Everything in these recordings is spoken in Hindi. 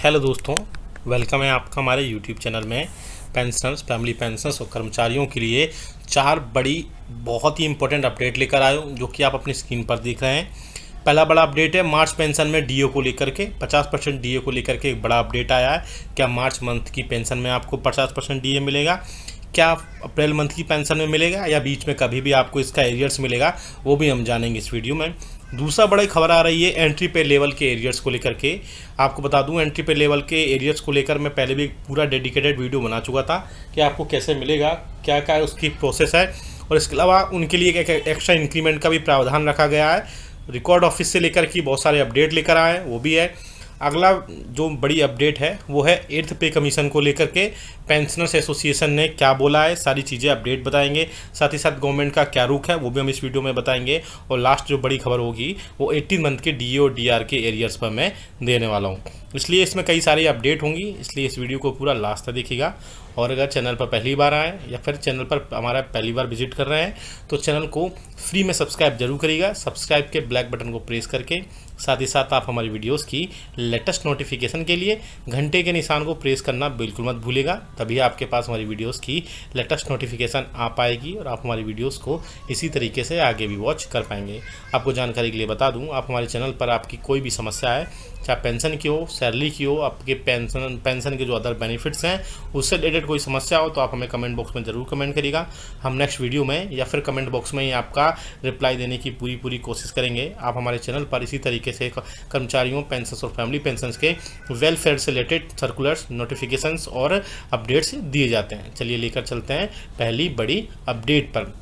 हेलो दोस्तों, वेलकम है आपका हमारे यूट्यूब चैनल में। पेंशनर्स, फैमिली पेंशनर्स और कर्मचारियों के लिए चार बड़ी बहुत ही इंपॉर्टेंट अपडेट लेकर आए हूँ, जो कि आप अपनी स्क्रीन पर देख रहे हैं। पहला बड़ा अपडेट है मार्च पेंशन में डीओ को लेकर के 50% डीए को लेकर के एक बड़ा अपडेट आया है। क्या मार्च मंथ की पेंशन में आपको 50% डीए मिलेगा? क्या अप्रैल मंथ की पेंशन में मिलेगा या बीच में कभी भी आपको इसका एरियर्स मिलेगा, वो भी हम जानेंगे इस वीडियो में। दूसरा बड़ी खबर आ रही है एंट्री पे लेवल के एरियर्स को लेकर के। आपको बता दूं, एंट्री पे लेवल के एरियर्स को लेकर मैं पहले भी पूरा डेडिकेटेड वीडियो बना चुका था कि आपको कैसे मिलेगा, क्या क्या उसकी प्रोसेस है, और इसके अलावा उनके लिए एक एक्स्ट्रा इंक्रीमेंट का भी प्रावधान रखा गया है। रिकॉर्ड ऑफिस से लेकर के बहुत सारे अपडेट लेकर आए हैं, वो भी है। अगला जो बड़ी अपडेट है वो है 8th पे कमीशन को लेकर के पेंशनर्स एसोसिएशन ने क्या बोला है, सारी चीज़ें अपडेट बताएंगे। साथ ही साथ गवर्नमेंट का क्या रुख है वो भी हम इस वीडियो में बताएंगे। और लास्ट जो बड़ी खबर होगी वो 18 मंथ के डीए और डीआर के एरियर्स पर मैं देने वाला हूँ, इसलिए इसमें कई सारी अपडेट होंगी, इसलिए इस वीडियो को पूरा लास्ट तक देखिएगा। और अगर चैनल पर पहली बार आए या फिर चैनल पर हमारा पहली बार विजिट कर रहे हैं तो चैनल को फ्री में सब्सक्राइब जरूर करिएगा। सब्सक्राइब के ब्लैक बटन को प्रेस करके साथ ही साथ आप हमारी वीडियोस की लेटेस्ट नोटिफिकेशन के लिए घंटे के निशान को प्रेस करना बिल्कुल मत भूलिएगा, तभी आपके पास हमारी वीडियोस की लेटेस्ट नोटिफिकेशन आ पाएगी और आप हमारी वीडियोस को इसी तरीके से आगे भी वॉच कर पाएंगे। आपको जानकारी के लिए बता दूं, आप हमारे चैनल पर आपकी कोई भी समस्या है, चाहे पेंशन की हो, सैलरी की हो, आपके पेंशन के जो अदर बेनिफिट्स हैं उससे रिलेटेड कोई समस्या हो, तो आप हमें कमेंट बॉक्स में ज़रूर कमेंट करिएगा। हम नेक्स्ट वीडियो में या फिर कमेंट बॉक्स में ही आपका रिप्लाई देने की पूरी कोशिश करेंगे। आप हमारे चैनल पर इसी तरीके से कर्मचारियों, पेंशनर्स और फैमिली पेंशनर्स के वेलफेयर से रिलेटेड सर्कुलर्स, नोटिफिकेशंस और अपडेट्स दिए जाते हैं। चलिए लेकर चलते हैं पहली बड़ी अपडेट पर।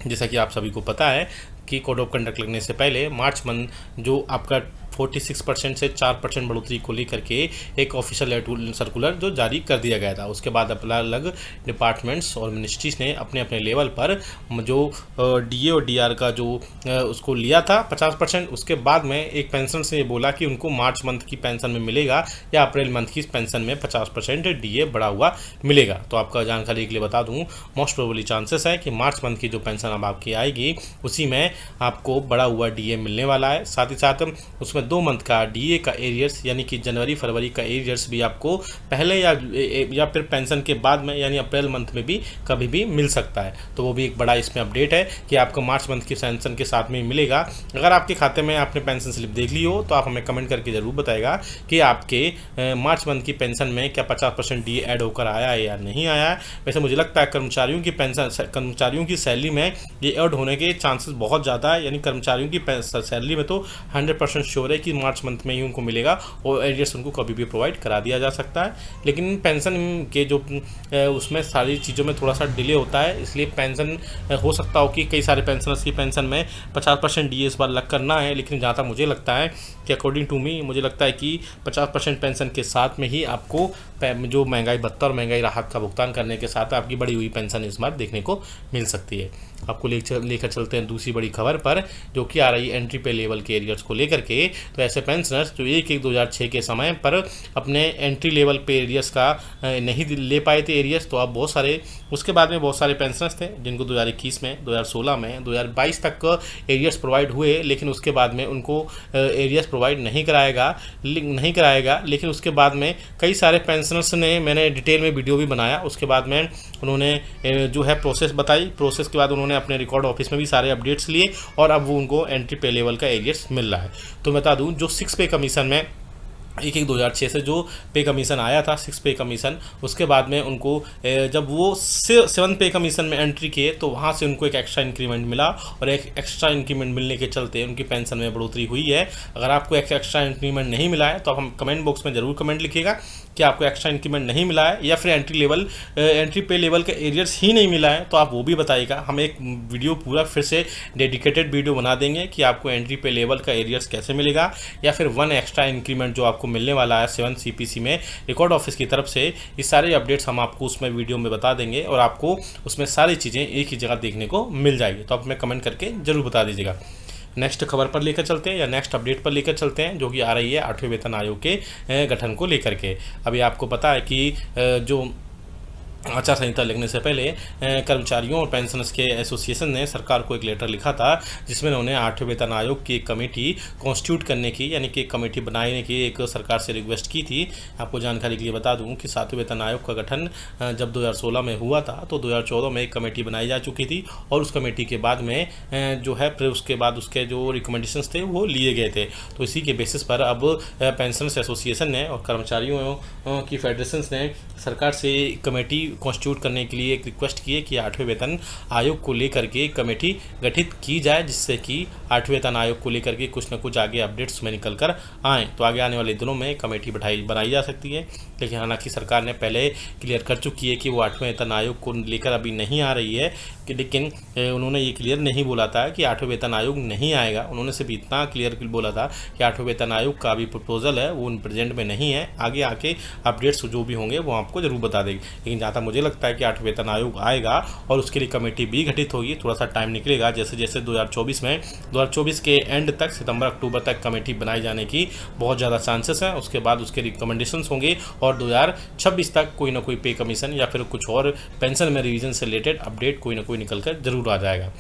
जैसा कि आप सभी को पता है कि कोड ऑफ कंडक्ट लगने से पहले मार्च मंथ जो आपका 46% से 4% बढ़ोतरी को लेकर के एक ऑफिशियल सर्कुलर जो जारी कर दिया गया था। उसके बाद अलग अलग डिपार्टमेंट्स और मिनिस्ट्रीज ने अपने अपने लेवल पर जो डीए और डीआर का जो उसको लिया था 50%, उसके बाद में एक पेंशन से ये बोला कि उनको मार्च मंथ की पेंशन में मिलेगा या अप्रैल मंथ की पेंशन में 50% डीए बढ़ा हुआ मिलेगा। तो आपका जानकारी के लिए बता दूँ, मोस्ट प्रोबेबली चांसेस है कि मार्च मंथ की जो पेंशन अब आपकी आएगी उसी में आपको बढ़ा हुआ डीए मिलने वाला है। साथ ही साथ उसमें 2 मंथ का डीए का एरियर्स यानी कि जनवरी फरवरी का एरियर्स भी आपको पहले या फिर पेंशन के बाद में यानी अप्रैल मंथ में भी कभी भी मिल सकता है। तो वो भी एक बड़ा इसमें अपडेट है कि आपको मार्च मंथ की पेंशन के साथ में मिलेगा। अगर आपके खाते में आपने पेंशन स्लिप देख ली हो तो आप हमें कमेंट करके ज़रूर बताएगा कि आपके मार्च मंथ की पेंशन में क्या 50% डीए ऐड होकर आया है या नहीं आया है। वैसे मुझे लगता है कर्मचारियों की पेंशन, कर्मचारियों की सैलरी में ये ऐड होने के चांसेस बहुत ज़्यादा है, यानी कर्मचारियों की सैलरी में तो 100% श्योर है कि मार्च मंथ में ही उनको मिलेगा और एरियर्स उनको कभी भी प्रोवाइड करा दिया जा सकता है। लेकिन पेंशन के जो उसमें सारी चीज़ों में थोड़ा सा डिले होता है, इसलिए पेंशन हो सकता हो कि कई सारे पेंशनर्स की पेंशन में 50% डीए इस बार लग करना है। लेकिन जहाँ तक मुझे लगता है कि अकॉर्डिंग टू मी, मुझे लगता है कि 50% पेंशन के साथ में ही आपको जो महंगाई भत्ता और महंगाई राहत का भुगतान करने के साथ आपकी बढ़ी हुई पेंशन इस बार देखने को मिल सकती है। आपको लेकर चलते हैं दूसरी बड़ी खबर पर, जो कि आ रही है एंट्री पे लेवल के एरियर्स को लेकर के। तो ऐसे पेंशनर्स जो 1/1/2006 के समय पर अपने एंट्री लेवल पे एरियर्स का नहीं ले पाए थे एरियर्स, तो अब बहुत सारे उसके बाद में बहुत सारे पेंशनर्स थे जिनको 2021 में, 2016 में, 2022 तक एरियर्स प्रोवाइड हुए, लेकिन उसके बाद में उनको एरियर्स प्रोवाइड नहीं कराएगा। लेकिन उसके बाद में कई सारे पेंशनर्स ने, मैंने डिटेल में वीडियो भी बनाया, उसके बाद में उन्होंने जो है प्रोसेस बताई। प्रोसेस के बाद उन्होंने अपने रिकॉर्ड ऑफिस में भी सारे अपडेट्स लिए और अब वो उनको एंट्री पे लेवल का एरियर्स मिल रहा है। तो बता दूं, जो 6 पे कमीशन में 1/1/2006 से जो पे कमीशन आया था, 6 पे कमीशन, उसके बाद में उनको जब वो 7 पे कमीशन में एंट्री किए तो वहाँ से उनको एक एक्स्ट्रा इंक्रीमेंट मिला और एक एक्स्ट्रा इंक्रीमेंट मिलने के चलते उनकी पेंशन में बढ़ोतरी हुई है। अगर आपको एक एक्स्ट्रा इंक्रीमेंट नहीं मिला है तो आप हम कमेंट बॉक्स में ज़रूर कमेंट लिखिएगा कि आपको एक्स्ट्रा इंक्रीमेंट नहीं मिला है या फिर एंट्री पे लेवल का एरियर्स ही नहीं मिला है, तो आप वो भी बताइएगा। हम एक वीडियो पूरा फिर से डेडिकेटेड वीडियो बना देंगे कि आपको एंट्री पे लेवल का एरियर्स कैसे मिलेगा या फिर 1 एक्स्ट्रा इंक्रीमेंट जो आपको मिलने वाला है 7 CPC में रिकॉर्ड ऑफिस की तरफ से। ये सारे अपडेट्स हम आपको उसमें वीडियो में बता देंगे और आपको उसमें सारी चीज़ें एक ही जगह देखने को मिल जाएगी। तो आप हमें कमेंट करके ज़रूर बता दीजिएगा। नेक्स्ट खबर पर लेकर चलते हैं या नेक्स्ट अपडेट पर लेकर चलते हैं, जो कि आ रही है 8वें वेतन आयोग के गठन को लेकर के। अभी आपको पता है कि जो आचार संहिता लगने से पहले कर्मचारियों और पेंशनर्स के एसोसिएशन ने सरकार को एक लेटर लिखा था, जिसमें उन्होंने 8वें वेतन आयोग की एक कमेटी कॉन्स्टिट्यूट करने की, यानी कि एक कमेटी बनाने की एक सरकार से रिक्वेस्ट की थी। आपको जानकारी के लिए बता दूं कि 7वें वेतन आयोग का गठन जब 2016 में हुआ था तो 2014 में एक कमेटी बनाई जा चुकी थी, और उस कमेटी के बाद में जो है फिर उसके बाद उसके जो रिकमेंडेशंस थे वो लिए गए थे। तो इसी के बेसिस पर अब पेंशनर्स एसोसिएशन ने और कर्मचारियों की फेडरेशंस ने सरकार से कमेटी कॉन्स्टिट्यूट करने के लिए एक रिक्वेस्ट की है कि 8वें वेतन आयोग को लेकर के कमेटी गठित की जाए, जिससे कि 8वें वेतन आयोग को लेकर के कुछ न कुछ आगे अपडेट्स में निकल कर आएँ। तो आगे आने वाले दिनों में कमेटी बनाई जा सकती है, लेकिन हालांकि सरकार ने पहले क्लियर कर चुकी है कि वो 8वें वेतन आयोग को लेकर अभी नहीं आ रही है, लेकिन उन्होंने ये क्लियर नहीं बोला था कि 8वें वेतन आयोग नहीं आएगा। उन्होंने सिर्फ इतना क्लियर बोला था कि 8वें वेतन आयोग का भी प्रपोजल है वो प्रेजेंट में नहीं है, आगे आके अपडेट्स जो भी होंगे वो आपको जरूर बता देगी। लेकिन जहाँ तक मुझे लगता है कि 8वें वेतन आयोग आएगा और उसके लिए कमेटी भी गठित होगी, थोड़ा सा टाइम निकलेगा। जैसे जैसे 2024 के एंड तक, सितंबर अक्टूबर तक कमेटी बनाए जाने की बहुत ज़्यादा चांसेस हैं। उसके बाद उसके रिकमेंडेशंस होंगे और 2026 तक कोई ना कोई पे कमीशन या फिर कुछ और पेंशन में रिवीजन से रिलेटेड अपडेट कोई ना कोई निकल कर जरूर आ जाएगा।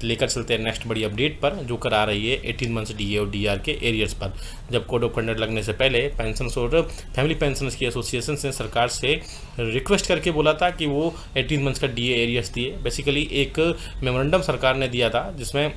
लेकर चलते हैं नेक्स्ट बड़ी अपडेट पर, जो करा रही है 18 मंथ्स डीए और डीआर के एरियर्स पर। जब कोड ऑफ कंडक्ट लगने से पहले पेंशनर्स और फैमिली पेंशनर्स की एसोसिएशन ने सरकार से रिक्वेस्ट करके बोला था कि वो 18 मंथ्स का डीए एरियर्स दिए। बेसिकली एक मेमोरेंडम सरकार ने दिया था, जिसमें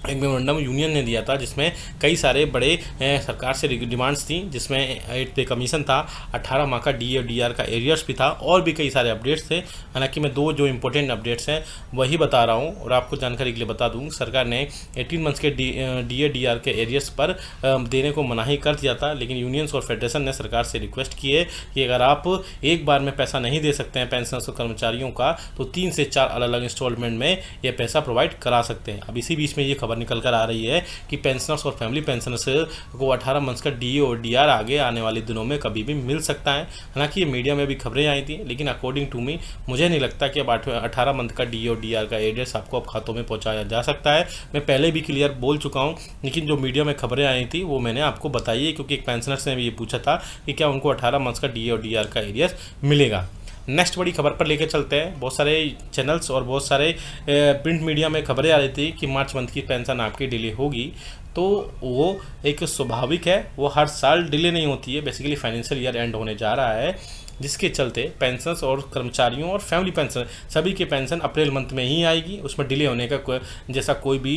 एक मेमोरेंडम यूनियन ने दिया था, जिसमें कई सारे बड़े सरकार से डिमांड्स थी, जिसमें 8 पे कमीशन था, 18 माह का डीए और डीआर का एरियर्स भी था, और भी कई सारे अपडेट्स थे। हालांकि मैं 2 जो इंपॉर्टेंट अपडेट्स हैं वही बता रहा हूं, और आपको जानकारी के लिए बता दूं, सरकार ने 18 मंथ्स के डीए डीआर के एरियर्स पर देने को मनाही कर दिया था, लेकिन यूनियंस और फेडरेशन ने सरकार से रिक्वेस्ट की है कि अगर आप एक बार में पैसा नहीं दे सकते हैं पेंशनर्स और कर्मचारियों का, तो 3 से 4 अलग अलग इंस्टॉलमेंट में यह पैसा प्रोवाइड करा सकते हैं। अब इसी बीच में ये खबर निकल कर आ रही है कि पेंशनर्स और फैमिली पेंशनर्स को 18 मंथ्स का डीए और डीआर आगे आने वाले दिनों में कभी भी मिल सकता है। हालांकि ये मीडिया में भी खबरें आई थी, लेकिन अकॉर्डिंग टू मी मुझे नहीं लगता कि अब 18 मंथ का डीए और डीआर का एड्रेस आपको अब खातों में पहुंचाया जा सकता है। मैं पहले भी क्लियर बोल चुका हूं, लेकिन जो मीडिया में खबरें आई थी वो मैंने आपको बताई है, क्योंकि एक पेंशनर्स ने भी ये पूछा था कि क्या उनको 18 मंथ्स का डीए और डीआर का एरियस मिलेगा। नेक्स्ट बड़ी खबर पर लेकर चलते हैं। बहुत सारे चैनल्स और बहुत सारे प्रिंट मीडिया में खबरें आ रही थी कि मार्च मंथ की पेंशन आपकी डिले होगी, तो वो एक स्वाभाविक है, वो हर साल डिले नहीं होती है। बेसिकली फाइनेंशियल ईयर एंड होने जा रहा है, जिसके चलते पेंशनर्स और कर्मचारियों और फैमिली पेंशन सभी के पेंशन अप्रैल मंथ में ही आएगी। उसमें डिले होने का जैसा कोई भी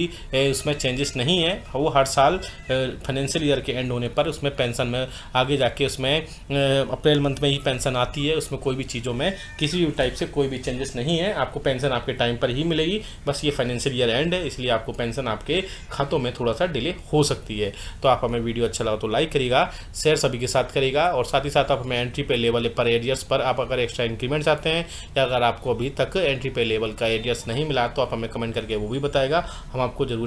उसमें चेंजेस नहीं है। वो हर साल फाइनेंशियल ईयर के एंड होने पर उसमें पेंशन में आगे जाके उसमें अप्रैल मंथ में ही पेंशन आती है। उसमें कोई भी चीज़ों में किसी भी टाइप से कोई भी चेंजेस नहीं है। आपको पेंशन आपके टाइम पर ही मिलेगी, बस ये फाइनेंशियल ईयर एंड है, इसलिए आपको पेंशन आपके खातों में थोड़ा सा डिले हो सकती है। तो आप हमें वीडियो अच्छा लगा तो लाइक करिएगा, शेयर सभी के साथ करिएगा, और साथ ही साथ आप हमें एंट्री पे लेवल पर एरियर्स पर आप अगर एक्स्ट्रा इंक्रीमेंट चाहते हैं, या अगर आपको अभी तक एंट्री पे लेवल का एरियर्स नहीं मिला, तो आप हमें कमेंट करके वो भी बताएगा, हम आपको जरूर